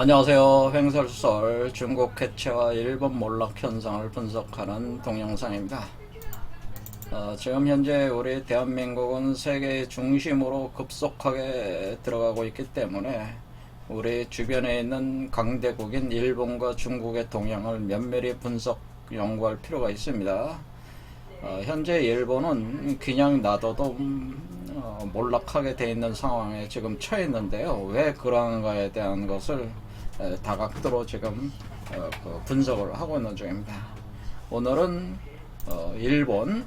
안녕하세요. 횡설설 중국 해체와 일본 몰락 현상을 분석하는 동영상입니다. 지금 현재 우리 대한민국은 세계의 중심으로 급속하게 들어가고 있기 때문에 우리 주변에 있는 강대국인 일본과 중국의 동향을 면밀히 분석 연구할 필요가 있습니다. 현재 일본은 그냥 놔둬도 몰락하게 돼 있는 상황에 지금 처해 있는데요. 왜 그러한가에 대한 것을 다각도로 지금 분석을 하고 있는 중입니다. 오늘은 일본의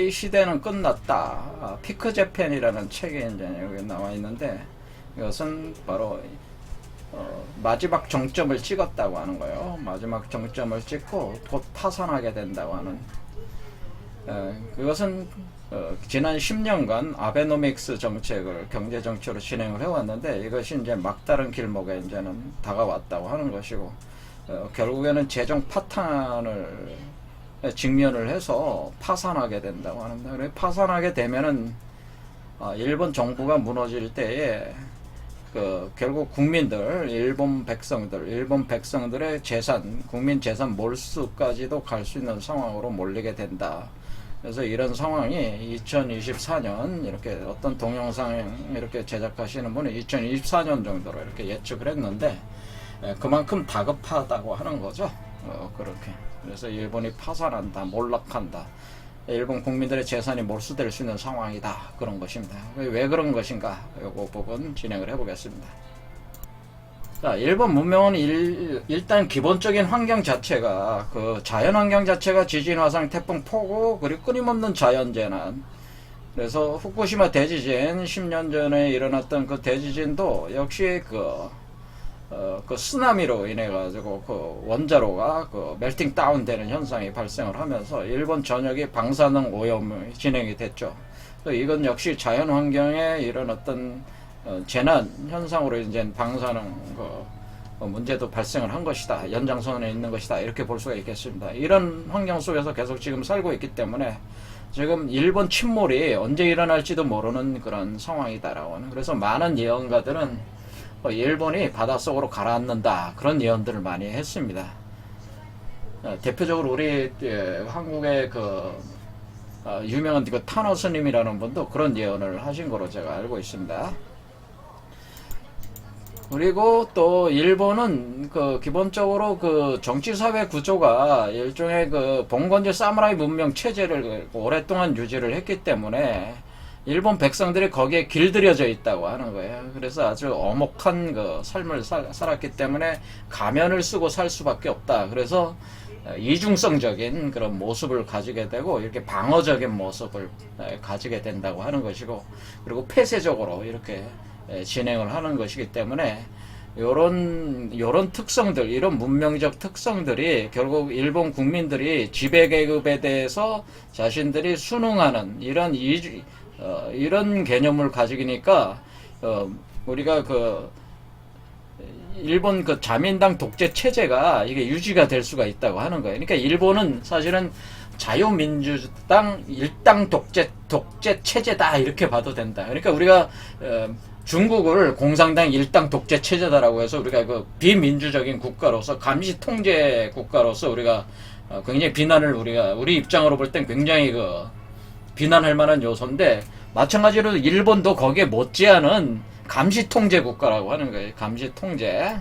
시대는 끝났다. 피크 재팬이라는 책이 이제 여기 나와 있는데, 이것은 바로 마지막 정점을 찍었다고 하는 거예요. 마지막 정점을 찍고 곧 파산하게 된다고 하는. 그것은 지난 10년간 아베노믹스 정책을 경제 정책으로 진행을 해왔는데, 이것이 이제 막다른 길목에 이제는 다가왔다고 하는 것이고, 결국에는 재정 파탄을 직면을 해서 파산하게 된다고 하는데, 그래 파산하게 되면은 일본 정부가 무너질 때에 결국 국민들, 일본 백성들의 재산, 국민 재산 몰수까지도 갈 수 있는 상황으로 몰리게 된다. 그래서 이런 상황이 2024년, 이렇게 어떤 동영상 이렇게 제작하시는 분이 2024년 정도로 이렇게 예측을 했는데, 그만큼 다급하다고 하는 거죠. 그렇게. 그래서 일본이 파산한다, 몰락한다. 일본 국민들의 재산이 몰수될 수 있는 상황이다. 그런 것입니다. 왜 그런 것인가? 요거 부분 진행을 해보겠습니다. 자, 일본 문명은 일단 기본적인 환경 자체가, 자연 환경 자체가 지진, 화상, 태풍, 폭우, 그리고 끊임없는 자연재난. 그래서 후쿠시마 대지진, 10년 전에 일어났던 그 대지진도 역시 쓰나미로 인해 가지고 원자로가 멜팅 다운 되는 현상이 발생을 하면서 일본 전역이 방사능 오염이 진행이 됐죠. 이건 역시 자연 환경에 이런 어떤 재난 현상으로 이제 방사능 문제도 발생을 한 것이다. 연장선에 있는 것이다. 이렇게 볼 수가 있겠습니다. 이런 환경 속에서 계속 지금 살고 있기 때문에 지금 일본 침몰이 언제 일어날지도 모르는 그런 상황이다라고 하는. 그래서 많은 예언가들은 일본이 바닷속으로 가라앉는다, 그런 예언들을 많이 했습니다. 대표적으로 우리 한국의 유명한 타노 스님이라는 분도 그런 예언을 하신 거로 제가 알고 있습니다. 그리고 또 일본은 기본적으로 정치사회 구조가 일종의 봉건제 사무라이 문명 체제를 오랫동안 유지를 했기 때문에 일본 백성들이 거기에 길들여져 있다고 하는 거예요. 그래서 아주 엄혹한 삶을 살았기 때문에 가면을 쓰고 살 수밖에 없다. 그래서 이중성적인 그런 모습을 가지게 되고, 이렇게 방어적인 모습을 가지게 된다고 하는 것이고, 그리고 폐쇄적으로 이렇게 진행을 하는 것이기 때문에 요런 특성들, 이런 문명적 특성들이 결국 일본 국민들이 지배계급에 대해서 자신들이 순응하는 이런 개념을 가지니까 우리가 일본 자민당 독재 체제가 이게 유지가 될 수가 있다고 하는 거예요. 그러니까 일본은 사실은 자유민주당 일당 독재 체제다, 이렇게 봐도 된다. 그러니까 우리가 중국을 공산당 일당 독재 체제다라고 해서 우리가 비민주적인 국가로서, 감시 통제 국가로서 우리가 굉장히 우리 입장으로 볼 땐 굉장히 비난할 만한 요소인데, 마찬가지로 일본도 거기에 못지않은 감시 통제 국가라고 하는 거예요. 감시 통제.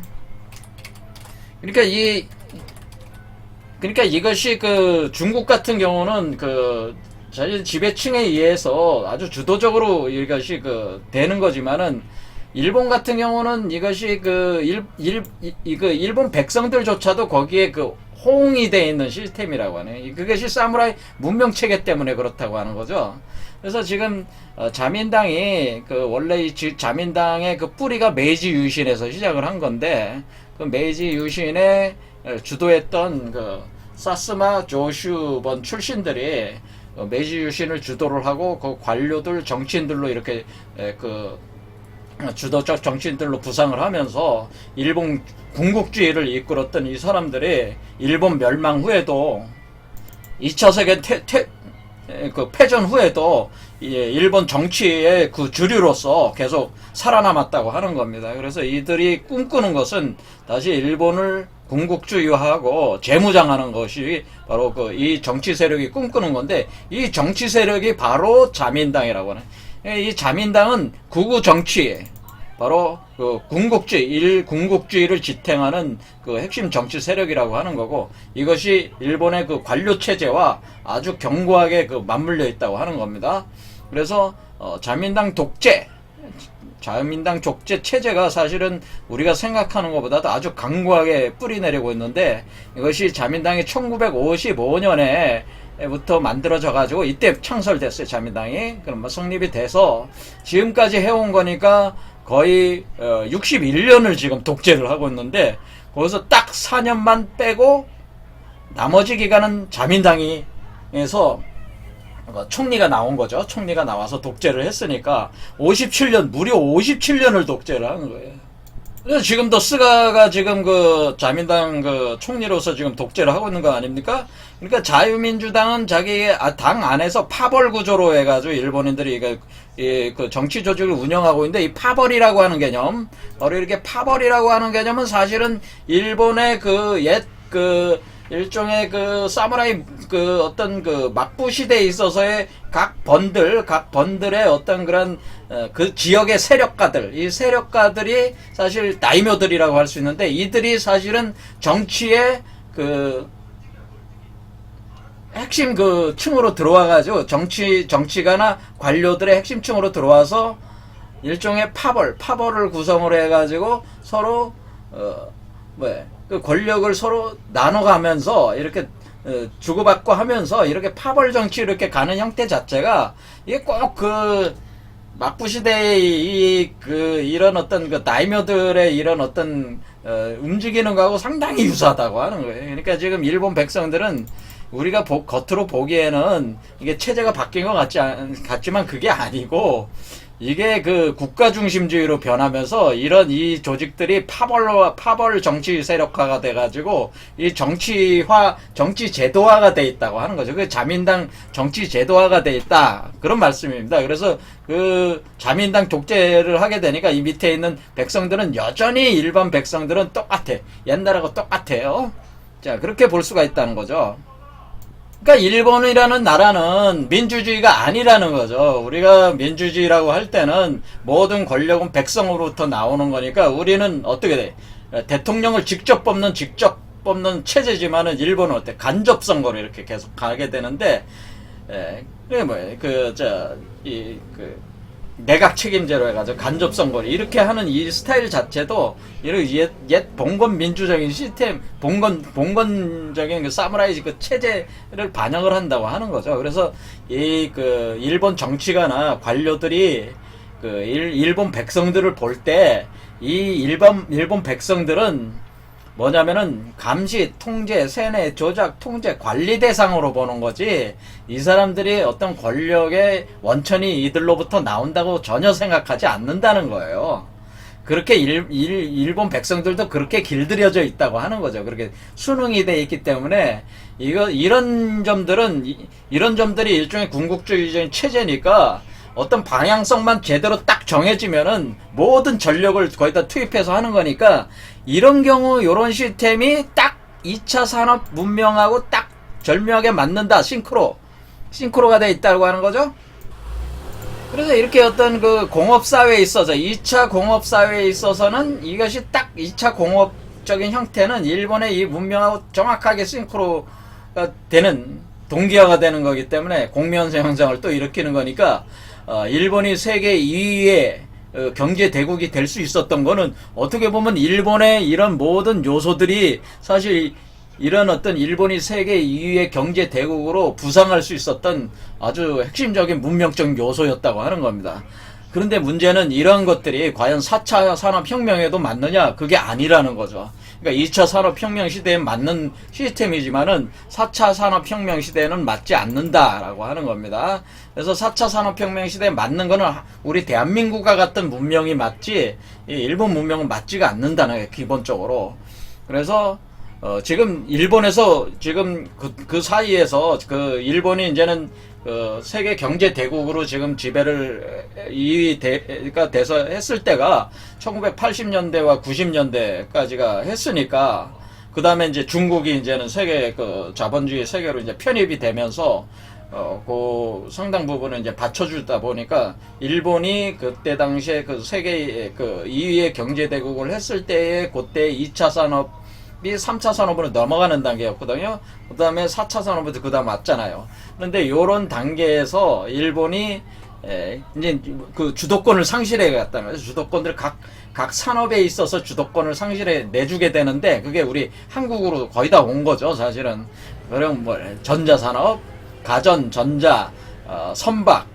그러니까 이것이 중국 같은 경우는 자신 지배층에 의해서 아주 주도적으로 이것이 되는 거지만은, 일본 같은 경우는 이것이 일본 백성들조차도 거기에 호응이 되어 있는 시스템이라고 하네요. 그것이 사무라이 문명 체계 때문에 그렇다고 하는 거죠. 그래서 지금 자민당이 원래 이 자민당의 뿌리가 메이지 유신에서 시작을 한 건데, 메이지 유신에 주도했던 사스마 조슈번 출신들이 메이지 유신을 주도를 하고, 관료들, 정치인들로 이렇게 주도적 정치인들로 부상을 하면서 일본 군국주의를 이끌었던 이 사람들이 일본 멸망 후에도 2차 세계 패전 후에도 일본 정치의 그 주류로서 계속 살아남았다고 하는 겁니다. 그래서 이들이 꿈꾸는 것은 다시 일본을 군국주의화하고 재무장하는 것이 바로 이 정치 세력이 꿈꾸는 건데, 이 정치 세력이 바로 자민당이라고 하는. 이 자민당은 극우 정치, 바로 그 군국주의를 지탱하는 그 핵심 정치 세력이라고 하는 거고, 이것이 일본의 그 관료 체제와 아주 견고하게 그 맞물려 있다고 하는 겁니다. 그래서 자민당 독재 체제가 사실은 우리가 생각하는 것보다도 아주 강고하게 뿌리내리고 있는데, 이것이 자민당이 1955년에 부터 만들어져 가지고 이때 창설됐어요. 자민당이. 그럼 뭐 성립이 돼서 지금까지 해온 거니까 거의 61년을 지금 독재를 하고 있는데, 거기서 딱 4년만 빼고 나머지 기간은 자민당이 해서 총리가 나온 거죠. 총리가 나와서 독재를 했으니까 57년, 무려 57년을 독재를 한 거예요. 그래서 지금도 스가가 지금 그 자민당 그 총리로서 지금 독재를 하고 있는 거 아닙니까? 그러니까 자유민주당은 자기 당 안에서 파벌 구조로 해가지고 일본인들이 그 정치 조직을 운영하고 있는데, 이 파벌이라고 하는 개념, 바로 이렇게 파벌이라고 하는 개념은 사실은 일본의 일종의 그 사무라이 그 어떤 그 막부 시대에 있어서의 각 번들의 어떤 그런 그 지역의 세력가들, 이 세력가들이 사실 다이묘들이라고 할 수 있는데, 이들이 사실은 정치의 그 핵심 그 층으로 들어와가지고 정치가나 관료들의 핵심 층으로 들어와서 일종의 파벌을 구성을 해가지고 서로 그 권력을 서로 나눠가면서 이렇게 주고받고 하면서 이렇게 파벌 정치 이렇게 가는 형태 자체가, 이게 꼭 그 막부 시대의 이런 어떤 그 다이묘들의 이런 어떤 움직이는 거하고 상당히 유사하다고 하는 거예요. 그러니까 지금 일본 백성들은 우리가 겉으로 보기에는 이게 체제가 바뀐 것 같지만 그게 아니고, 이게 그 국가 중심주의로 변하면서 이 조직들이 파벌 정치 세력화가 돼가지고 이 정치 제도화가 돼 있다고 하는 거죠. 그 자민당 정치 제도화가 돼 있다, 그런 말씀입니다. 그래서 그 자민당 독재를 하게 되니까 이 밑에 있는 백성들은 여전히 일반 백성들은 똑같아. 옛날하고 똑같아요. 자, 그렇게 볼 수가 있다는 거죠. 그러니까 일본이라는 나라는 민주주의가 아니라는 거죠. 우리가 민주주의라고 할 때는 모든 권력은 백성으로부터 나오는 거니까, 우리는 어떻게 돼? 대통령을 직접 뽑는 체제지만은 일본은 어때? 간접 선거로 이렇게 계속 가게 되는데, 그게 뭐예요? 내각 책임제로 해가지고 간접 선거를 이렇게 하는 이 스타일 자체도 옛 봉건 민주적인 시스템, 봉건적인 그 사무라이 그 체제를 반영을 한다고 하는 거죠. 그래서 일본 정치가나 관료들이 일본 백성들을 볼 때, 일본 백성들은 뭐냐면은 감시, 통제, 세뇌, 조작, 통제, 관리 대상으로 보는 거지, 이 사람들이 어떤 권력의 원천이 이들로부터 나온다고 전혀 생각하지 않는다는 거예요. 그렇게 일본 백성들도 그렇게 길들여져 있다고 하는 거죠. 그렇게 수능이 돼 있기 때문에 이런 점들이 일종의 군국주의적인 체제니까, 어떤 방향성만 제대로 딱 정해지면은 모든 전력을 거의 다 투입해서 하는 거니까, 이런 경우 요런 시스템이 딱 2차 산업 문명하고 딱 절묘하게 맞는다. 싱크로가 돼 있다고 하는 거죠. 그래서 이렇게 어떤 그 공업사회에 있어서 2차 공업사회에 있어서는 이것이 딱 2차 공업적인 형태는 일본의 이 문명하고 정확하게 싱크로가 되는, 동기화가 되는 거기 때문에 공면세 현상을 또 일으키는 거니까, 일본이 세계 2위의 경제 대국이 될 수 있었던 거는 어떻게 보면 일본의 이런 모든 요소들이 사실 이런 어떤 일본이 세계 2위의 경제 대국으로 부상할 수 있었던 아주 핵심적인 문명적 요소였다고 하는 겁니다. 그런데 문제는 이런 것들이 과연 4차 산업혁명에도 맞느냐? 그게 아니라는 거죠. 그러니까 2차 산업혁명 시대에 맞는 시스템이지만은 4차 산업혁명 시대에는 맞지 않는다라고 하는 겁니다. 그래서 4차 산업혁명 시대에 맞는 거는 우리 대한민국과 같은 문명이 맞지, 이 일본 문명은 맞지가 않는다는 거예요, 기본적으로. 그래서 지금 일본에서 지금 그 사이에서 그 일본이 이제는 그 세계 경제 대국으로 지금 지배를 2위가 돼서 했을 때가 1980년대와 90년대까지가 했으니까, 그 다음에 이제 중국이 이제는 세계 그 자본주의 세계로 이제 편입이 되면서 그 상당 부분을 이제 받쳐주다 보니까 일본이 그때 당시에 그 세계 그 2위의 경제 대국을 했을 때에 그때 2차 산업이 3차 산업으로 넘어가는 단계였거든요. 그 다음에 4차 산업부터 그 다음 왔잖아요. 그런데 요런 단계에서 일본이 이제 그 주도권을 상실해 갔다는 거죠. 주도권들 각 산업에 있어서 주도권을 상실해 내주게 되는데, 그게 우리 한국으로 거의 다 온 거죠, 사실은. 그럼 뭐 전자산업, 가전, 전자, 선박,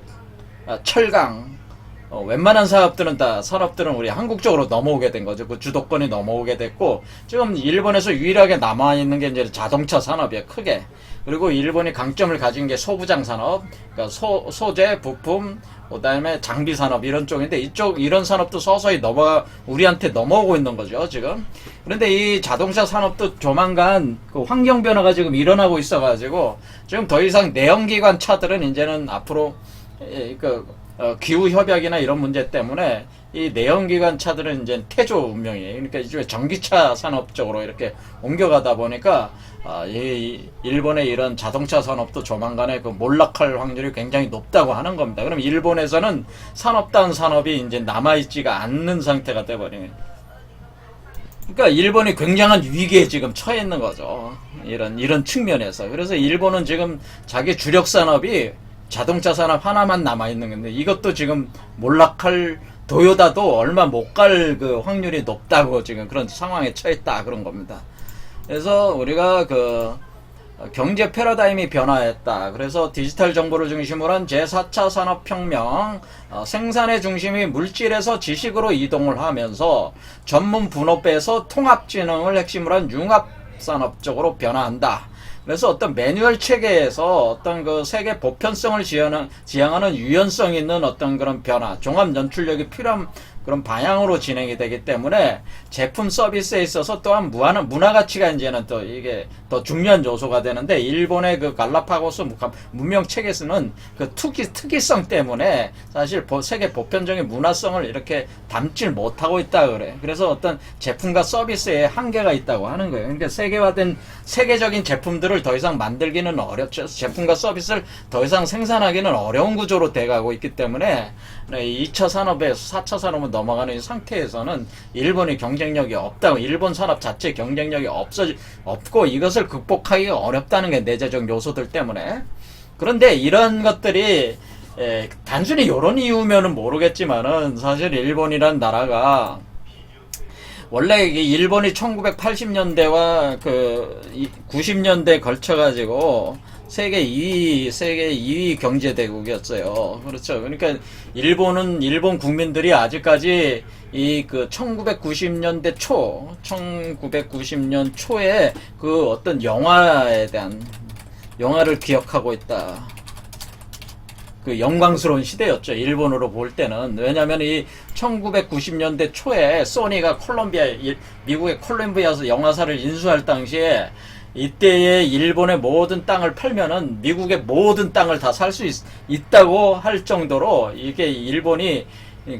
철강, 웬만한 산업들은 우리 한국 쪽으로 넘어오게 된 거죠. 그 주도권이 넘어오게 됐고, 지금 일본에서 유일하게 남아있는 게 이제 자동차 산업이에요, 크게. 그리고 일본이 강점을 가진 게 소부장 산업, 그러니까 소재, 부품, 그 다음에 장비 산업 이런 쪽인데, 이런 산업도 서서히 우리한테 넘어오고 있는 거죠, 지금. 그런데 이 자동차 산업도 조만간 그 환경 변화가 지금 일어나고 있어가지고, 지금 더 이상 내연기관 차들은 이제는 앞으로, 기후 협약이나 이런 문제 때문에 이 내연기관 차들은 이제 태조 운명이에요. 그러니까 이쪽에 전기차 산업 쪽으로 이렇게 옮겨가다 보니까 이 일본의 이런 자동차 산업도 조만간에 그 몰락할 확률이 굉장히 높다고 하는 겁니다. 그럼 일본에서는 산업다운 산업이 이제 남아있지가 않는 상태가 돼버리는. 그러니까 일본이 굉장한 위기에 지금 처해 있는 거죠. 이런 측면에서. 그래서 일본은 지금 자기 주력 산업이 자동차 산업 하나만 남아있는 건데, 이것도 지금 몰락할, 도요다도 얼마 못 갈 그 확률이 높다고 지금 그런 상황에 처했다, 그런 겁니다. 그래서 우리가 그 경제 패러다임이 변화했다. 그래서 디지털 정보를 중심으로 한 제4차 산업혁명, 생산의 중심이 물질에서 지식으로 이동을 하면서 전문 분업에서 통합진흥을 핵심으로 한 융합산업 쪽으로 변화한다. 그래서 어떤 매뉴얼 체계에서 어떤 그 세계 보편성을 지향하는 유연성 있는 어떤 그런 변화, 종합 연출력이 필요한 그런 방향으로 진행이 되기 때문에 제품 서비스에 있어서 또한 문화 가치가 이제는 또 이게 더 중요한 요소가 되는데, 일본의 그 갈라파고스 문명 체계에서는 그 특이성 때문에 사실 세계 보편적인 문화성을 이렇게 담질 못하고 있다 그래. 그래서 어떤 제품과 서비스에 한계가 있다고 하는 거예요. 그러니까 세계화된 세계적인 제품들을 더 이상 만들기는 어렵죠. 제품과 서비스를 더 이상 생산하기는 어려운 구조로 돼가고 있기 때문에 2차 산업에서 4차 산업은 넘어가는 이 상태에서는 일본이 경쟁력이 없다고, 일본 산업 자체 경쟁력이 없고 이것을 극복하기가 어렵다는 게 내재적 요소들 때문에. 그런데 이런 것들이 단순히 이런 이유면은 모르겠지만은, 사실 일본이란 나라가 원래 일본이 1980년대와 그 90년대 걸쳐가지고 세계 2위 경제대국이었어요. 그렇죠. 그러니까 일본 국민들이 아직까지 이 그 1990년대 1990년 초에 그 어떤 영화를 기억하고 있다. 그 영광스러운 시대였죠, 일본으로 볼 때는. 왜냐면 이 1990년대 초에 소니가 미국의 콜롬비아에서 영화사를 인수할 당시에, 이때의 일본의 모든 땅을 팔면은 미국의 모든 땅을 다 살 수 있다고 할 정도로, 이게 일본이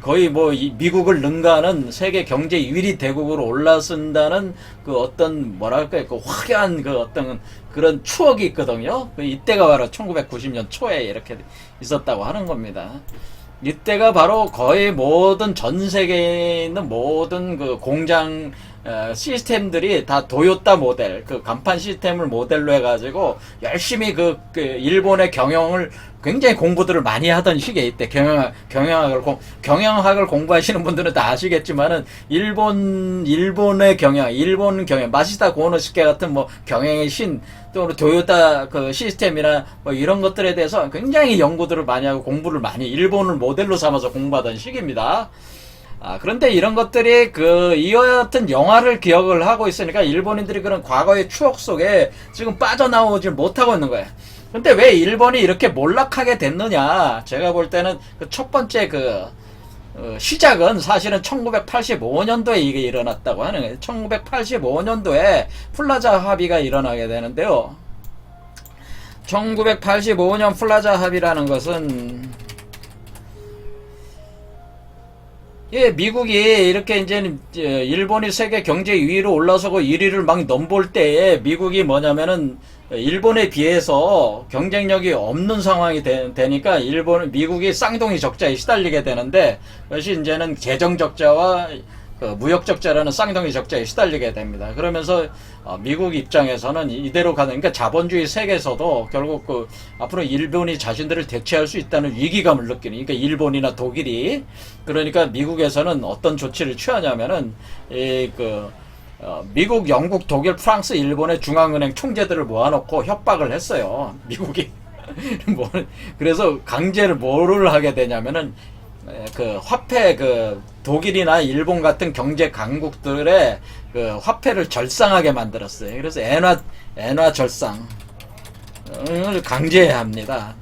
거의 뭐 미국을 능가하는 세계 경제 1위 대국으로 올라선다는 그 어떤 뭐랄까요, 그 화려한 그 어떤 그런 추억이 있거든요. 이때가 바로 1990년 초에 이렇게 있었다고 하는 겁니다. 이때가 바로 거의 전 세계에 있는 모든 그 공장 시스템들이 다 도요타 모델, 그 간판 시스템을 모델로 해가지고 열심히 그 일본의 경영을 굉장히 공부들을 많이 하던 시기에, 이때 경영학을 공부하시는 분들은 다 아시겠지만은, 일본 경영, 마시다 고노스케 같은 뭐 경영의 신, 또 도요타 그 시스템이나 뭐 이런 것들에 대해서 굉장히 연구들을 많이 하고 공부를 많이, 일본을 모델로 삼아서 공부하던 시기입니다. 그런데 이런 것들이 이와 같은 영화를 기억을 하고 있으니까 일본인들이 그런 과거의 추억 속에 지금 빠져나오지 못하고 있는 거예요. 근데 왜 일본이 이렇게 몰락하게 됐느냐? 제가 볼 때는 첫 번째 시작은 사실은 1985년도에 이게 일어났다고 하는 거예요. 1985년도에 플라자 합의가 일어나게 되는데요. 1985년 플라자 합의라는 것은 미국이 이렇게 이제 일본이 세계 경제 2위로 올라서고 1위를 막 넘볼 때에 미국이 뭐냐면은 일본에 비해서 경쟁력이 없는 상황이 되니까 미국이 쌍둥이 적자에 시달리게 되는데 그것이 이제는 재정 적자와 무역 적자라는 쌍둥이 적자에 시달리게 됩니다. 그러면서 미국 입장에서는 이대로 가는, 그러니까 자본주의 세계에서도 결국 앞으로 일본이 자신들을 대체할 수 있다는 위기감을 느끼는, 그러니까 일본이나 독일이, 그러니까 미국에서는 어떤 조치를 취하냐면은 미국, 영국, 독일, 프랑스, 일본의 중앙은행 총재들을 모아놓고 협박을 했어요. 미국이. 그래서 강제를 뭐를 하게 되냐면은 화폐, 독일이나 일본 같은 경제 강국들의 화폐를 절상하게 만들었어요. 그래서 엔화 절상을 강제해야 합니다.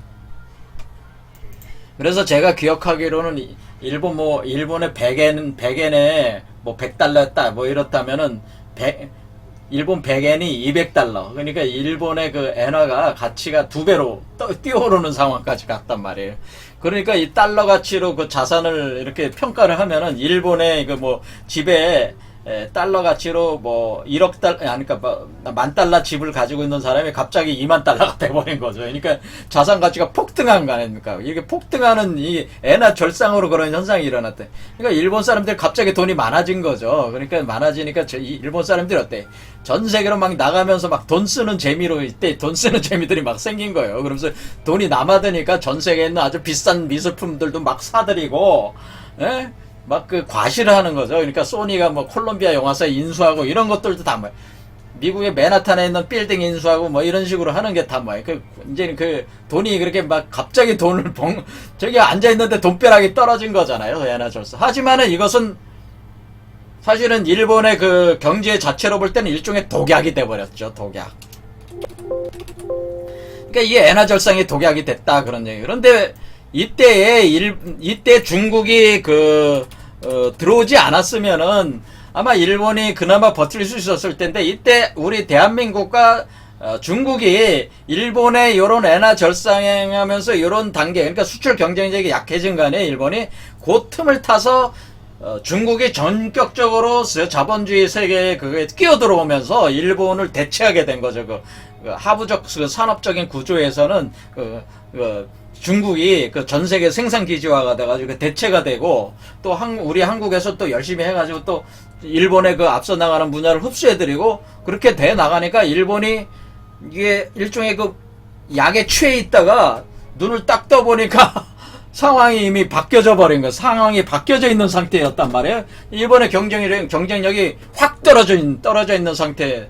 그래서 제가 기억하기로는 일본의 100엔에 100달러였다, 이렇다면은, 일본 100엔이 200달러. 그러니까 일본의 엔화가 가치가 2배로 뛰어오르는 상황까지 갔단 말이에요. 그러니까 이 달러 가치로 자산을 이렇게 평가를 하면은, 일본의 집에, 달러 가치로 1억 달러, 그러니까 10,000달러 집을 가지고 있는 사람이 갑자기 20,000달러가 돼버린 거죠. 그러니까 자산 가치가 폭등한 거 아닙니까? 이게 폭등하는 이 엔화 절상으로 그런 현상이 일어났대. 그러니까 일본 사람들 갑자기 돈이 많아진 거죠. 그러니까 많아지니까 일본 사람들이 어때? 전 세계로 막 나가면서 막 돈 쓰는 재미로 이때 돈 쓰는 재미들이 막 생긴 거예요. 그러면서 돈이 남아드니까 전 세계에 있는 아주 비싼 미술품들도 막 사들이고, 예? 막 과시를 하는 거죠. 그러니까 소니가 콜롬비아 영화사에 인수하고 이런 것들도 다 미국의 맨하탄에 있는 빌딩 인수하고 이런 식으로 하는 게 다 이제 돈이 그렇게 막 갑자기 돈을 저기 앉아있는데 돈벼락이 떨어진 거잖아요. 엔화절사. 하지만은 이것은 사실은 일본의 경제 자체로 볼 때는 일종의 독약이 돼버렸죠. 독약. 그러니까 이 엔화절상이 독약이 됐다, 그런 얘기. 그런데 이때 중국이 들어오지 않았으면은 아마 일본이 그나마 버틸 수 있었을 텐데, 이때 우리 대한민국과 중국이 일본의 요런 엔화 절상하면서 요런 단계, 그러니까 수출 경쟁력이 약해진 간에 일본이 그 틈을 타서 중국이 전격적으로 자본주의 세계에 끼어들어오면서 일본을 대체하게 된 거죠. 하부적 산업적인 구조에서는 중국이 전 세계 생산 기지화가 돼가지고 대체가 되고, 또 우리 한국에서 또 열심히 해가지고 또 일본의 앞서 나가는 분야를 흡수해드리고, 그렇게 돼 나가니까 일본이 이게 일종의 약에 취해 있다가 눈을 딱 떠보니까 상황이 이미 바뀌어져 버린 거예요. 상황이 바뀌어져 있는 상태였단 말이에요. 일본의 경쟁력이 확 떨어져 있는 상태를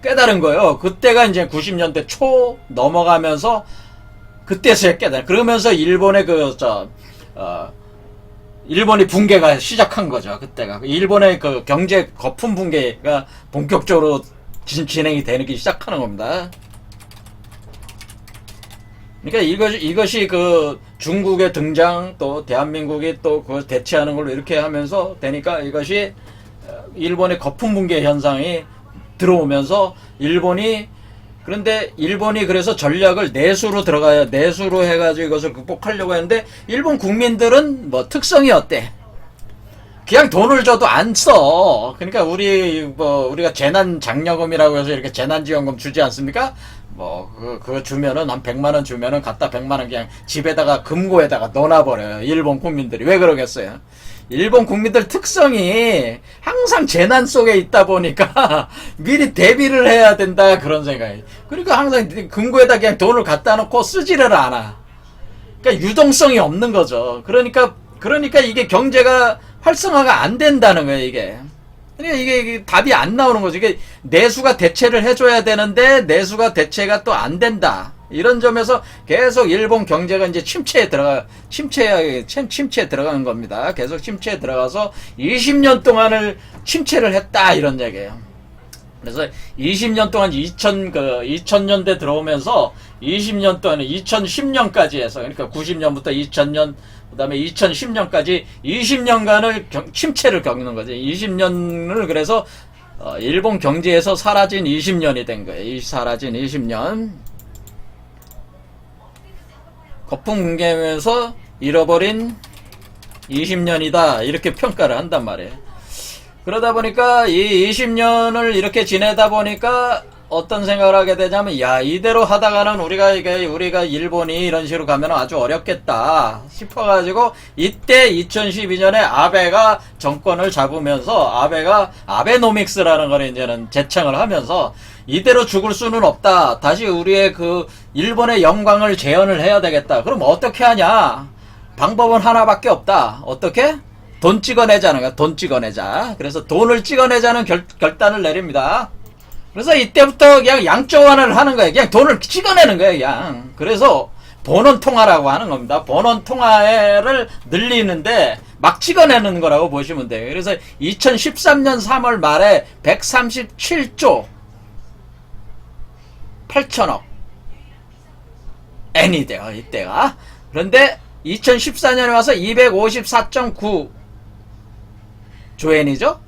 깨달은 거예요. 그때가 이제 90년대 초 넘어가면서 그때서야 깨달은. 그러면서 일본의 일본이 붕괴가 시작한 거죠. 그때가 일본의 경제 거품 붕괴가 본격적으로 진행이 되기 시작하는 겁니다. 그러니까 이것이 중국의 등장, 또 대한민국이 또 그걸 대체하는 걸로 이렇게 하면서 되니까 이것이 일본의 거품 붕괴 현상이 들어오면서 그런데 일본이 그래서 전략을 내수로 해가지고 이것을 극복하려고 했는데, 일본 국민들은 특성이 어때? 그냥 돈을 줘도 안 써. 그러니까 우리가 재난장려금이라고 해서 이렇게 재난지원금 주지 않습니까? 그거 주면은 한 100만원 주면은 갖다 100만원 그냥 집에다가 금고에다가 넣어놔버려요. 일본 국민들이. 왜 그러겠어요? 일본 국민들 특성이 항상 재난 속에 있다 보니까 미리 대비를 해야 된다, 그런 생각이. 그러니까 항상 금고에다 그냥 돈을 갖다 놓고 쓰지를 않아. 그러니까 유동성이 없는 거죠. 그러니까 이게 경제가 활성화가 안 된다는 거예요, 이게. 그러니까 이게 답이 안 나오는 거죠. 이게 내수가 대체를 해줘야 되는데 내수가 대체가 또 안 된다. 이런 점에서 계속 일본 경제가 이제 침체에 들어가는 겁니다. 계속 침체에 들어가서 20년 동안을 침체를 했다, 이런 얘기예요. 그래서 20년 동안 2000년대 들어오면서 20년 동안 2010년까지 해서, 그러니까 90년부터 2000년 그 다음에 2010년까지 20년간을 침체를 겪는 거지. 20년을 그래서 일본 경제에서 사라진 20년이 된 거예요. 사라진 20년. 거품 붕괴면서 잃어버린 20년이다. 이렇게 평가를 한단 말이에요. 그러다 보니까 이 20년을 이렇게 지내다 보니까 어떤 생각을 하게 되냐면, 야, 이대로 하다가는 우리가 일본이 이런 식으로 가면 아주 어렵겠다 싶어가지고, 이때 2012년에 아베가 정권을 잡으면서, 아베가 아베노믹스라는 걸 이제는 제창을 하면서, 이대로 죽을 수는 없다. 다시 우리의 그 일본의 영광을 재현을 해야 되겠다. 그럼 어떻게 하냐? 방법은 하나밖에 없다. 어떻게? 돈 찍어내자는 거야. 돈 찍어내자. 그래서 돈을 찍어내자는 결단을 내립니다. 그래서 이때부터 그냥 양적완화를 하는 거예요. 그냥 돈을 찍어내는 거예요, 그냥. 그래서 본원통화라고 하는 겁니다. 본원통화를 늘리는데 막 찍어내는 거라고 보시면 돼요. 그래서 2013년 3월 말에 137조 8천억 엔이 돼요, 이때가. 그런데 2014년에 와서 254.9 조엔이죠?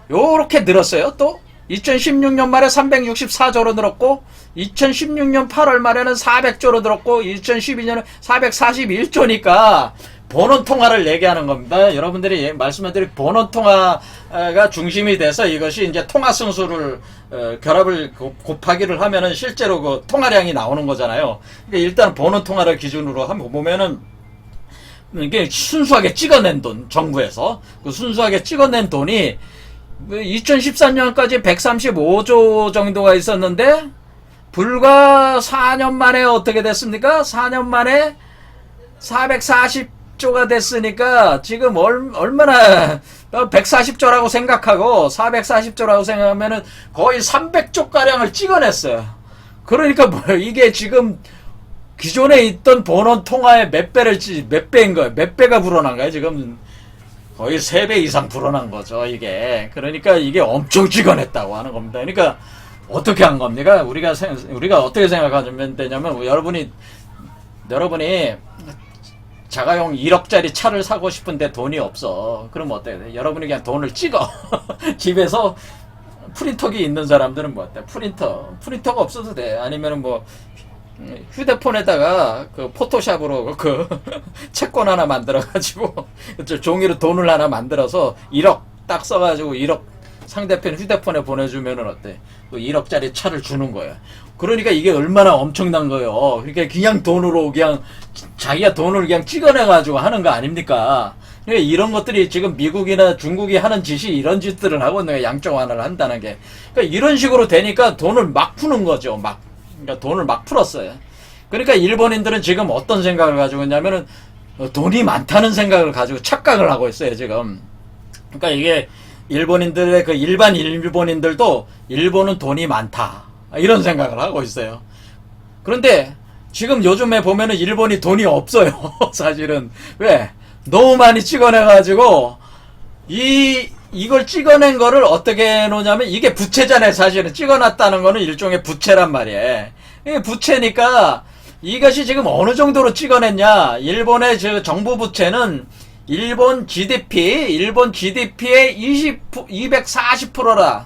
요렇게 늘었어요, 또. 2016년 말에 364조로 늘었고, 2016년 8월 말에는 400조로 늘었고, 2012년은 441조니까, 본원통화를 얘기하는 겁니다. 여러분들이 말씀드린 본원통화가 중심이 돼서 이것이 이제 통화승수를, 결합을 곱하기를 하면은 실제로 그 통화량이 나오는 거잖아요. 그러니까 일단 본원통화를 기준으로 한번 보면은, 이게 순수하게 찍어낸 돈, 정부에서. 그 순수하게 찍어낸 돈이, 2013년까지 135조 정도가 있었는데 불과 4년 만에 어떻게 됐습니까? 4년 만에 440조가 됐으니까 지금 얼마나 140조라고 생각하고 440조라고 생각하면은 거의 300조 가량을 찍어냈어요. 그러니까 뭐 이게 지금 기존에 있던 본원 통화의 몇 배인 거예요. 몇 배가 불어난 거예요, 지금. 거의 3배 이상 불어난 거죠, 이게. 그러니까 이게 엄청 찍어냈다고 하는 겁니다. 그러니까 어떻게 한 겁니까? 우리가 어떻게 생각하면 되냐면, 여러분이 자가용 1억짜리 차를 사고 싶은데 돈이 없어. 그럼 어때요? 여러분이 그냥 돈을 찍어. 집에서 프린터기 있는 사람들은 뭐 어때? 프린터가 없어도 돼. 아니면은 뭐, 휴대폰에다가 그 포토샵으로 그 채권 하나 만들어가지고 종이로 돈을 하나 만들어서 1억 딱 써가지고 1억 상대편 휴대폰에 보내주면은 어때? 1억짜리 차를 주는 거야. 그러니까 이게 얼마나 엄청난 거예요. 그러니까 그냥 돈으로 그냥 자기가 돈을 그냥 찍어내가지고 하는 거 아닙니까? 그러니까 이런 것들이 지금 미국이나 중국이 하는 짓이 이런 짓들을 하고 있는 거예요. 양적 완화를 한다는 게. 그러니까 이런 식으로 되니까 돈을 막 푸는 거죠. 그러니까 돈을 막 풀었어요. 그러니까 일본인들은 지금 어떤 생각을 가지고 있냐면은 돈이 많다는 생각을 가지고 착각을 하고 있어요, 지금. 그러니까 이게 일본인들의 그 일반 일본인들도 일본은 돈이 많다. 이런 생각을 하고 있어요. 그런데 지금 요즘에 보면은 일본이 돈이 없어요. 사실은. 왜? 너무 많이 찍어내가지고 이걸 찍어낸 거를 어떻게 해놓냐면 이게 부채잖아요. 사실은 찍어놨다는 거는 일종의 부채란 말이에요. 이게 부채니까 이것이 지금 어느 정도로 찍어냈냐. 일본의 저 정부 부채는 일본 GDP의 240%라.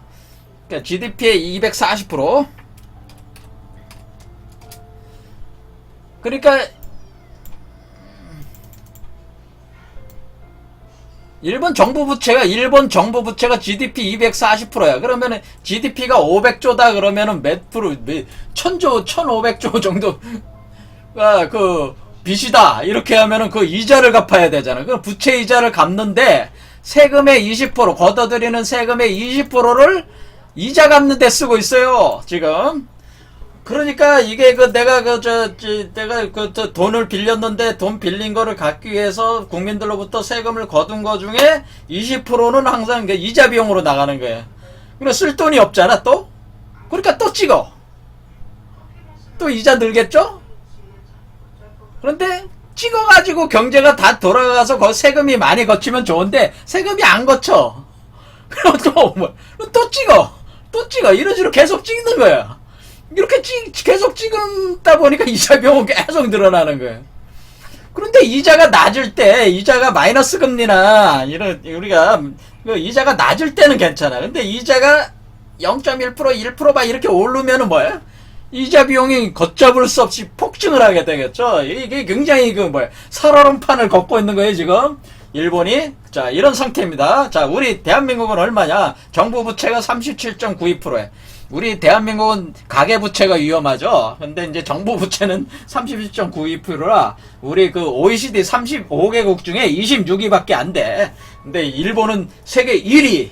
그러니까 GDP의 240%. 그러니까 일본 정부 부채가 GDP 240%야. 그러면은 GDP가 500조다 그러면은 몇 프로, 1000조, 1500조 정도가 그 빚이다. 이렇게 하면은 그 이자를 갚아야 되잖아. 그 부채 이자를 갚는데 세금의 20%, 걷어들이는 세금의 20%를 이자 갚는 데 쓰고 있어요, 지금. 그러니까 이게 내가 돈을 빌렸는데 돈 빌린 거를 갚기 위해서 국민들로부터 세금을 거둔 거 중에 20%는 항상 이자 비용으로 나가는 거야. 그러니까 쓸 돈이 없잖아, 또? 그러니까 또 찍어. 또 이자 늘겠죠? 그런데 찍어가지고 경제가 다 돌아가서 세금이 많이 거치면 좋은데 세금이 안 거쳐. 그럼 또 찍어. 이런 식으로 계속 찍는 거야. 이렇게 계속 찍다 보니까 이자 비용은 계속 늘어나는 거예요. 그런데 이자가 낮을 때, 이자가 마이너스 금리나, 이런, 우리가, 그 이자가 낮을 때는 괜찮아. 근데 이자가 0.1%, 1%막 이렇게 오르면은 뭐야? 이자 비용이 걷잡을 수 없이 폭증을 하게 되겠죠. 이게 굉장히 살얼음판을 걷고 있는 거예요, 지금. 일본이. 자, 이런 상태입니다. 자, 우리 대한민국은 얼마냐? 정부 부채가 37.92%에. 우리 대한민국은 가계부채가 위험하죠. 근데 이제 정부 부채는 31.92%라 우리 그 OECD 35개국 중에 26위밖에 안 돼. 근데 일본은 세계 1위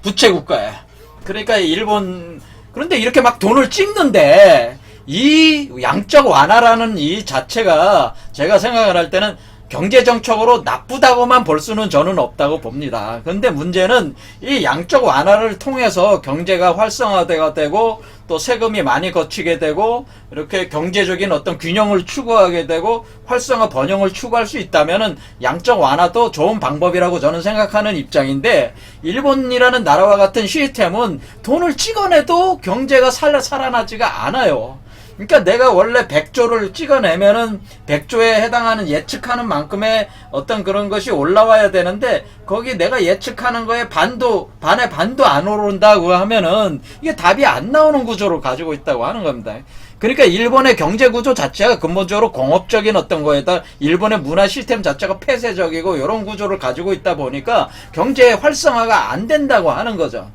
부채 국가야. 그러니까 일본, 그런데 이렇게 막 돈을 찍는데 이 양적 완화라는 이 자체가 제가 생각을 할 때는 경제정책으로 나쁘다고만 볼 수는 저는 없다고 봅니다. 근데 문제는 이 양적 완화를 통해서 경제가 활성화가 되고 또 세금이 많이 거치게 되고 이렇게 경제적인 어떤 균형을 추구하게 되고 활성화 번영을 추구할 수 있다면은 양적 완화도 좋은 방법이라고 저는 생각하는 입장인데, 일본이라는 나라와 같은 시스템은 돈을 찍어내도 경제가 살아나지가 않아요. 그러니까 내가 원래 100조를 찍어내면은 100조에 해당하는 예측하는 만큼의 어떤 그런 것이 올라와야 되는데, 거기 내가 예측하는 거에 반의 반도 안 오른다고 하면은 이게 답이 안 나오는 구조를 가지고 있다고 하는 겁니다. 그러니까 일본의 경제 구조 자체가 근본적으로 공업적인 어떤 거에다 일본의 문화 시스템 자체가 폐쇄적이고 이런 구조를 가지고 있다 보니까 경제 활성화가 안 된다고 하는 거죠.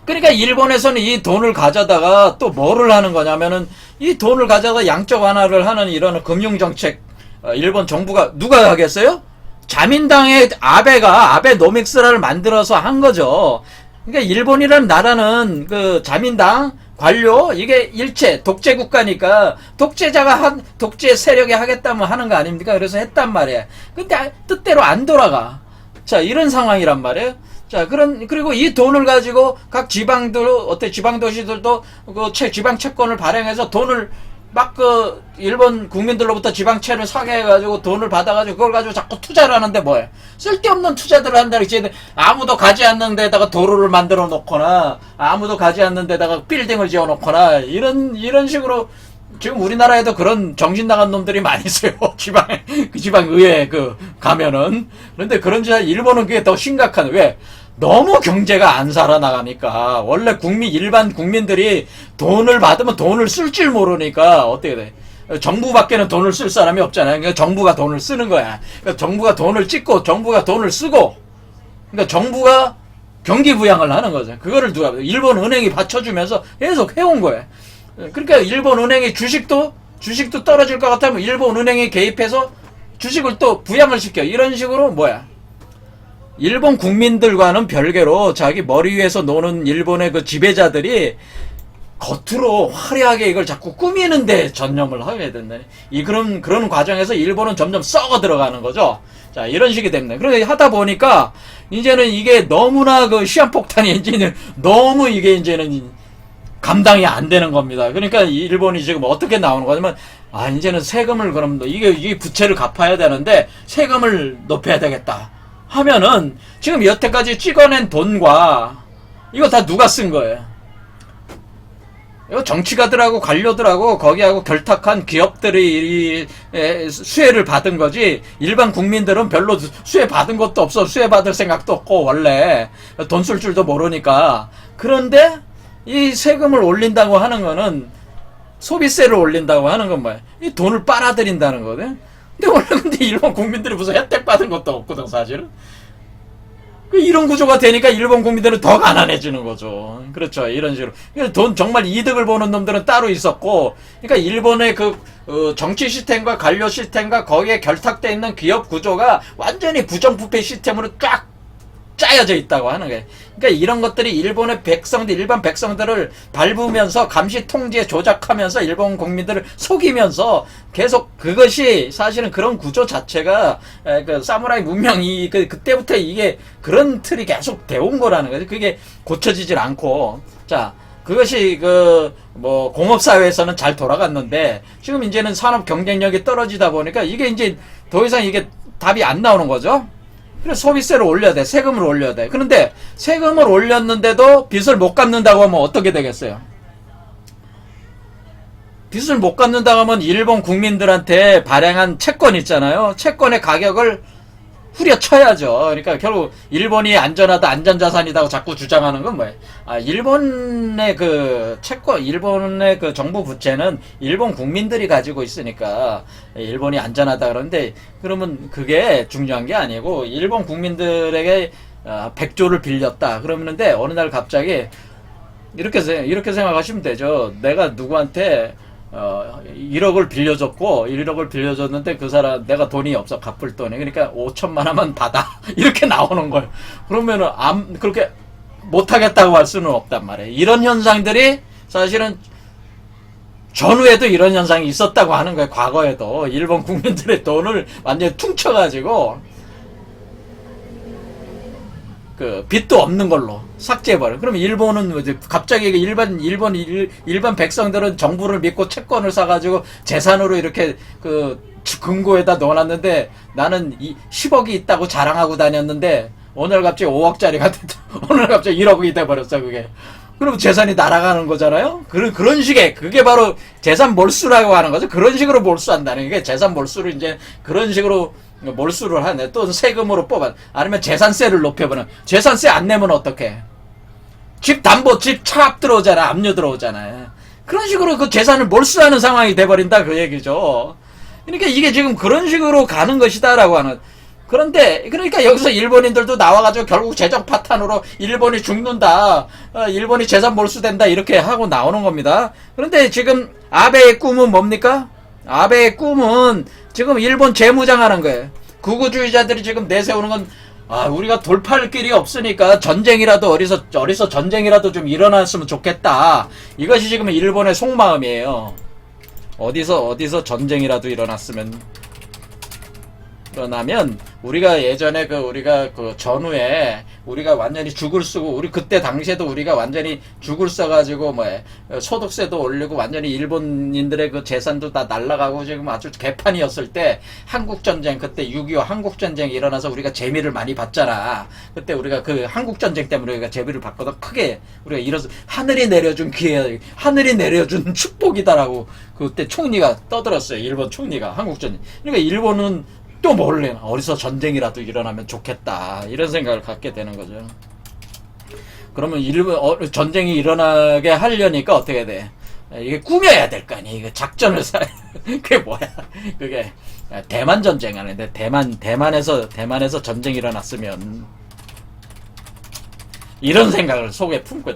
그러니까 일본에서는 이 돈을 가져다가 또 뭐를 하는 거냐면은, 이 돈을 가져다 양적 완화를 하는 이런 금융정책, 일본 정부가 누가 하겠어요? 자민당의 아베노믹스를 만들어서 한 거죠. 그러니까 일본이라는 나라는 그 자민당 관료, 이게 일체 독재 국가니까 독재자가 독재 세력이 하겠다면 하는 거 아닙니까? 그래서 했단 말이에요. 근데 뜻대로 안 돌아가. 자, 이런 상황이란 말이에요. 자, 그리고 이 돈을 가지고 각 지방도시들도 지방 채권을 발행해서 돈을 막 일본 국민들로부터 지방채를 사게 해가지고 돈을 받아가지고 그걸 가지고 자꾸 투자를 하는데 뭐예요? 쓸데없는 투자들을 한다. 이제 아무도 가지 않는 데다가 도로를 만들어 놓거나, 아무도 가지 않는 데다가 빌딩을 지어 놓거나, 이런 식으로 지금 우리나라에도 그런 정신 나간 놈들이 많이 있어요. 지방의회 가면은. 그런데 그런지 일본은 그게 더 심각한, 왜? 너무 경제가 안 살아나가니까. 원래 일반 국민들이 돈을 받으면 돈을 쓸 줄 모르니까 어떻게 돼? 정부밖에는 돈을 쓸 사람이 없잖아요. 그러니까 정부가 돈을 쓰는 거야. 그러니까 정부가 돈을 찍고 정부가 돈을 쓰고, 그러니까 정부가 경기 부양을 하는 거죠. 그거를 일본 은행이 받쳐주면서 계속 해온 거예요. 그러니까 일본 은행의 주식도 떨어질 것 같으면 일본 은행이 개입해서 주식을 또 부양을 시켜. 이런 식으로 일본 국민들과는 별개로 자기 머리 위에서 노는 일본의 그 지배자들이 겉으로 화려하게 이걸 자꾸 꾸미는데 전념을 하게 된다. 그런 과정에서 일본은 점점 썩어 들어가는 거죠. 자, 이런 식이 됩니다. 그렇게 하다 보니까 이제는 이게 너무나 시한폭탄이 이제는 너무 이게 이제는 감당이 안 되는 겁니다. 그러니까 일본이 지금 어떻게 나오는 거냐면, 이제는 세금을 그럼 이게 부채를 갚아야 되는데 세금을 높여야 되겠다 하면은, 지금 여태까지 찍어낸 돈과 이거 다 누가 쓴 거예요? 이거 정치가들하고 관료들하고 거기하고 결탁한 기업들이 수혜를 받은 거지, 일반 국민들은 별로 수혜 받은 것도 없어. 수혜 받을 생각도 없고, 원래 돈 쓸 줄도 모르니까. 그런데 이 세금을 올린다고 하는 거는, 소비세를 올린다고 하는 건 뭐야? 이 돈을 빨아들인다는 거거든. 근데 일본 국민들이 무슨 혜택 받은 것도 없거든, 사실은. 이런 구조가 되니까 일본 국민들은 더 가난해지는 거죠. 그렇죠. 이런 식으로. 돈 정말 이득을 보는 놈들은 따로 있었고, 그러니까 일본의 정치 시스템과 관료 시스템과 거기에 결탁되어 있는 기업 구조가 완전히 부정부패 시스템으로 쫙 짜여져 있다고 하는 거예요. 그러니까 이런 것들이 일본의 일반 백성들을 밟으면서 감시 통제 조작하면서 일본 국민들을 속이면서 계속, 그것이 사실은 그런 구조 자체가 사무라이 문명이 그때부터 이게 그런 틀이 계속 되온 거라는 거죠. 그게 고쳐지질 않고. 자, 그것이 공업사회에서는 잘 돌아갔는데, 지금 이제는 산업 경쟁력이 떨어지다 보니까 이게 이제 더 이상 이게 답이 안 나오는 거죠. 그래서 소비세를 올려야 돼. 세금을 올려야 돼. 그런데 세금을 올렸는데도 빚을 못 갚는다고 하면 어떻게 되겠어요? 빚을 못 갚는다 하면 일본 국민들한테 발행한 채권 있잖아요. 채권의 가격을 후려쳐야죠. 그러니까 결국 일본이 안전하다, 안전자산이다고 자꾸 주장하는 건 뭐예요? 일본의 그 채권, 일본의 그 정부 부채는 일본 국민들이 가지고 있으니까 일본이 안전하다 그러는데, 그러면 그게 중요한 게 아니고 일본 국민들에게 100조를 빌렸다 그러는데 어느 날 갑자기 이렇게 생각하시면 되죠. 내가 누구한테 1억을 빌려줬고 1억을 빌려줬는데 그 사람 내가 돈이 없어 갚을 돈이, 그러니까 5천만 원만 받아 이렇게 나오는 거예요. 그러면은 그렇게 못하겠다고 할 수는 없단 말이에요. 이런 현상들이 사실은 전후에도 이런 현상이 있었다고 하는 거예요. 과거에도 일본 국민들의 돈을 완전히 퉁쳐가지고 그 빚도 없는 걸로 삭제해버려. 그럼 일본은 갑자기 일반 백성들은 정부를 믿고 채권을 사가지고 재산으로 이렇게 그 금고에다 넣어놨는데, 나는 10억이 있다고 자랑하고 다녔는데 오늘 갑자기 5억짜리가 됐다. 오늘 갑자기 1억이 돼버렸어 그게. 그럼 재산이 날아가는 거잖아요. 그런 식의, 그게 바로 재산 몰수라고 하는 거죠. 그런 식으로 몰수한다는 게, 재산 몰수를 이제 그런 식으로 몰수를 하네. 또 세금으로 뽑아. 아니면 재산세를 높여보는. 재산세 안 내면 어떡해? 집 담보, 집 차압 들어오잖아. 압류 들어오잖아요. 그런 식으로 그 재산을 몰수하는 상황이 돼버린다 그 얘기죠. 그러니까 이게 지금 그런 식으로 가는 것이다라고 하는. 그런데 그러니까 여기서 일본인들도 나와가지고 결국 재정 파탄으로 일본이 죽는다, 일본이 재산 몰수된다 이렇게 하고 나오는 겁니다. 그런데 지금 아베의 꿈은 뭡니까? 아베의 꿈은 지금 일본 재무장하는 거예요. 극우주의자들이 지금 내세우는 건, 우리가 돌파할 길이 없으니까 전쟁이라도 어디서 전쟁이라도 좀 일어났으면 좋겠다. 이것이 지금 일본의 속마음이에요. 어디서 전쟁이라도 일어나면 우리가 예전에 우리가 그 전후에 우리가 완전히 죽을 쓰고, 우리 그때 당시에도 우리가 완전히 죽을 써가지고 소득세도 올리고 완전히 일본인들의 그 재산도 다 날라가고 지금 아주 개판이었을 때, 한국전쟁, 그때 6.25 한국전쟁이 일어나서 우리가 재미를 많이 봤잖아. 그때 우리가 그 한국전쟁 때문에 우리가 재미를 봤거든. 크게 우리가 이래서 하늘이 내려준 기회, 하늘이 내려준 축복이다라고 그때 총리가 떠들었어요. 일본 총리가 한국전쟁. 그러니까 일본은 또 몰래 어디서 전쟁이라도 일어나면 좋겠다 이런 생각을 갖게 되는 거죠. 그러면 전쟁이 일어나게 하려니까 어떻게 돼? 이게 꾸며야 될 거 아니야. 이게 작전을 그게 뭐야? 그게 대만 전쟁 하는데, 대만에서 전쟁이 일어났으면 이런 생각을 속에 품고,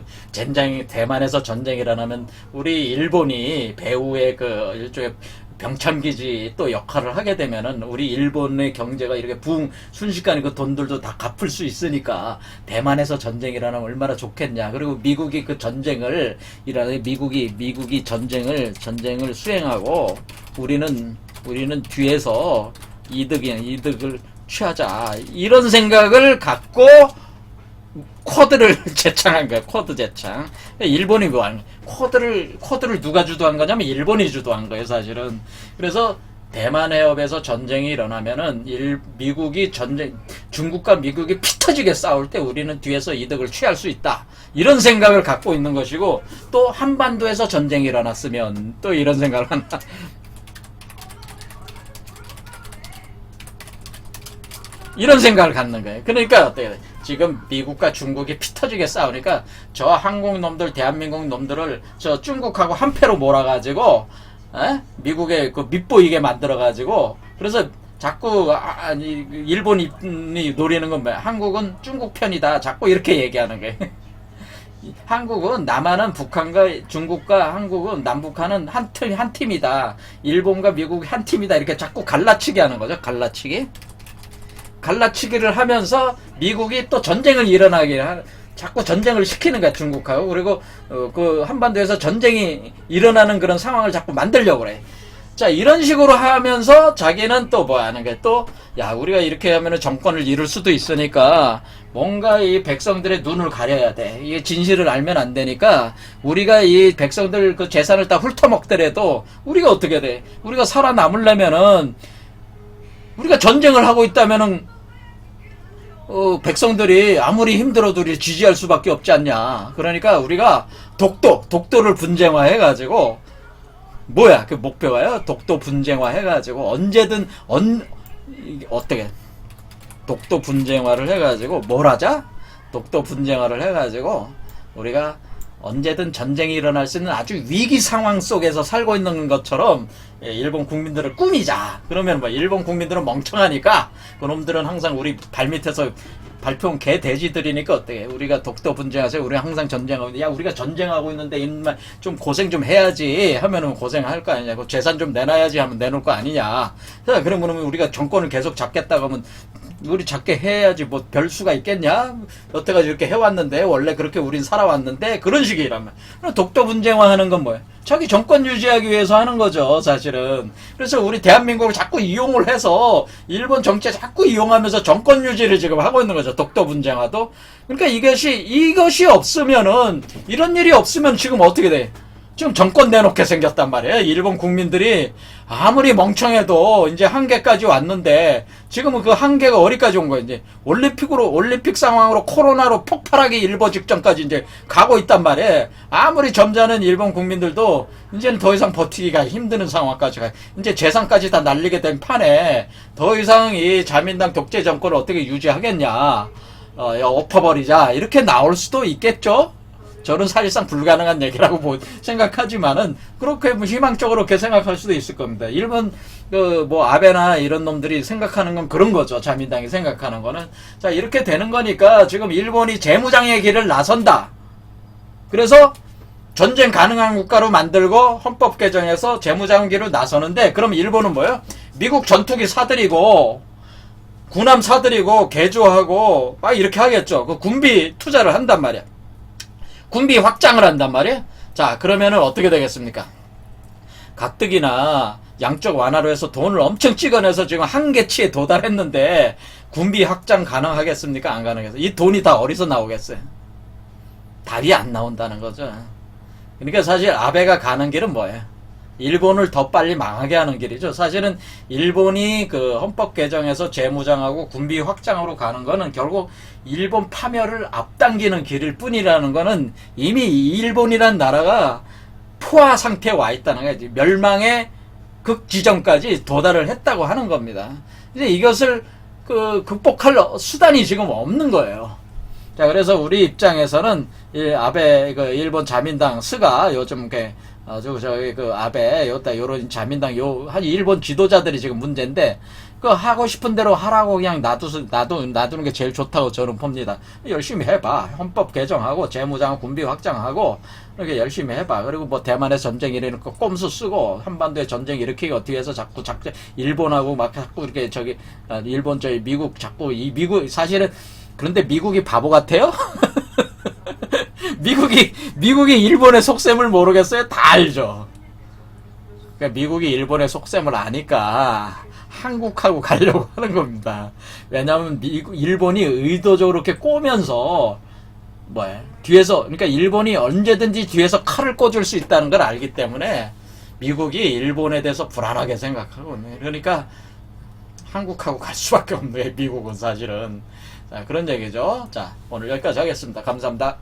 대만에서 전쟁이 일어나면 우리 일본이 배후의 그 일종의 병참기지 또 역할을 하게 되면은 우리 일본의 경제가 이렇게 순식간에 그 돈들도 다 갚을 수 있으니까 대만에서 전쟁이 일어나면 얼마나 좋겠냐. 그리고 미국이 그 전쟁을 미국이 전쟁을 수행하고 우리는 뒤에서 이득을 취하자. 이런 생각을 갖고 코드를 제창한 거야. 코드 제창. 일본이 코드를 누가 주도한 거냐면 일본이 주도한 거예요, 사실은. 그래서 대만 해협에서 전쟁이 일어나면은 중국과 미국이 피 터지게 싸울 때 우리는 뒤에서 이득을 취할 수 있다. 이런 생각을 갖고 있는 것이고, 또 한반도에서 전쟁이 일어났으면 또 이런 생각을 한다. 이런 생각을 갖는 거예요. 그러니까 어때요? 지금 미국과 중국이 피 터지게 싸우니까 저 한국 놈들, 대한민국 놈들을 저 중국하고 한패로 몰아가지고 미국에 그 밑보이게 만들어가지고, 그래서 자꾸 일본이 노리는 건 뭐야? 한국은 중국 편이다. 자꾸 이렇게 얘기하는 거예요. 한국은 남한은 북한과 중국과 한국은 남북한은 한 팀이다. 일본과 미국이 한 팀이다. 이렇게 자꾸 갈라치기 하는 거죠. 갈라치기를 하면서 미국이 또 전쟁을 자꾸 전쟁을 시키는 거야, 중국하고. 그리고 그 한반도에서 전쟁이 일어나는 그런 상황을 자꾸 만들려고 그래. 자, 이런 식으로 하면서 자기는 또 뭐 하는 게, 또 우리가 이렇게 하면은 정권을 잃을 수도 있으니까 뭔가 이 백성들의 눈을 가려야 돼. 이게 진실을 알면 안 되니까 우리가 이 백성들 그 재산을 다 훑어먹더라도 우리가 어떻게 돼? 우리가 살아남으려면은, 우리가 전쟁을 하고 있다면은 백성들이 아무리 힘들어도 우리 지지할 수밖에 없지 않냐. 그러니까 우리가 독도를 분쟁화해가지고 뭐야 그 목표가요? 독도 분쟁화 해가지고 언제든 이게 어떻게 독도 분쟁화를 해가지고 뭘 하자? 독도 분쟁화를 해가지고 우리가 언제든 전쟁이 일어날 수 있는 아주 위기 상황 속에서 살고 있는 것처럼 일본 국민들을 꾸미자. 그러면 뭐 일본 국민들은 멍청하니까 그놈들은 항상 우리 발밑에서 발표한 개 돼지들이니까 어때? 우리가 독도 분쟁하세요. 우리가 항상 전쟁하고 야 우리가 전쟁하고 있는데 인마 좀 고생 좀 해야지 하면은 고생할 거 아니냐고 재산 좀 내놔야지 하면 내놓을 거 아니냐. 자 그러면 우리가 정권을 계속 잡겠다고 하면 우리 작게 해야지 뭐 별 수가 있겠냐? 여태까지 이렇게 해왔는데 원래 그렇게 우린 살아왔는데 그런 식이란 말. 독도 분쟁화 하는 건 뭐야? 자기 정권 유지하기 위해서 하는 거죠 사실은. 그래서 우리 대한민국을 자꾸 이용을 해서 일본 정치 자꾸 이용하면서 정권 유지를 지금 하고 있는 거죠. 독도 분쟁화도. 그러니까 이것이 없으면은 이런 일이 없으면 지금 어떻게 돼? 지금 정권 내놓게 생겼단 말이에요. 일본 국민들이 아무리 멍청해도 이제 한계까지 왔는데 지금은 그 한계가 어디까지 온 거예요? 이제 올림픽 상황으로 코로나로 폭발하기 일보 직전까지 이제 가고 있단 말이에요. 아무리 점잖은 일본 국민들도 이제는 더 이상 버티기가 힘드는 상황까지 가요. 이제 재산까지 다 날리게 된 판에 더 이상 이 자민당 독재 정권을 어떻게 유지하겠냐? 엎어버리자. 이렇게 나올 수도 있겠죠? 저는 사실상 불가능한 얘기라고 생각하지만은 그렇게 희망적으로 그렇게 생각할 수도 있을 겁니다. 일본 뭐 아베나 이런 놈들이 생각하는 건 그런 거죠. 자민당이 생각하는 거는 자 이렇게 되는 거니까 지금 일본이 재무장의 길을 나선다. 그래서 전쟁 가능한 국가로 만들고 헌법 개정해서 재무장 길을 나서는데 그럼 일본은 뭐예요? 미국 전투기 사들이고 군함 사들이고 개조하고 막 이렇게 하겠죠. 그 군비 투자를 한단 말이야. 군비 확장을 한단 말이에요. 자 그러면은 어떻게 되겠습니까? 가뜩이나 양쪽 완화로 해서 돈을 엄청 찍어내서 지금 한계치에 도달했는데 군비 확장 가능하겠습니까? 안 가능해서 이 돈이 다 어디서 나오겠어요? 답이 안 나온다는 거죠. 그러니까 사실 아베가 가는 길은 뭐예요? 일본을 더 빨리 망하게 하는 길이죠. 사실은 일본이 그 헌법 개정에서 재무장하고 군비 확장으로 가는 거는 결국 일본 파멸을 앞당기는 길일 뿐이라는 거는 이미 일본이란 나라가 포화 상태에 와 있다는 거지. 멸망의 극지점까지 도달을 했다고 하는 겁니다. 이제 이것을 극복할 수단이 지금 없는 거예요. 자, 그래서 우리 입장에서는 아베 일본 자민당 스가 요즘 아베 요런 자민당 한 일본 지도자들이 지금 문제인데 하고 싶은 대로 하라고 그냥 놔두는 게 제일 좋다고 저는 봅니다. 열심히 해봐. 헌법 개정하고 재무장 군비 확장하고 이렇게 열심히 해봐. 그리고 뭐 대만에 전쟁 일으키고 꼼수 쓰고 한반도에 전쟁 일으키기 어떻게 해서 자꾸 일본하고 막 자꾸 이렇게 일본 미국 자꾸 미국 사실은 그런데 미국이 바보 같아요? 미국이 일본의 속셈을 모르겠어요? 다 알죠. 그러니까 미국이 일본의 속셈을 아니까 한국하고 가려고 하는 겁니다. 왜냐하면 일본이 의도적으로 이렇게 꼬면서 뒤에서 그러니까 일본이 언제든지 뒤에서 칼을 꽂을 수 있다는 걸 알기 때문에 미국이 일본에 대해서 불안하게 생각하고 그러니까 한국하고 갈 수밖에 없네. 미국은 사실은 자 그런 얘기죠. 자 오늘 여기까지 하겠습니다. 감사합니다.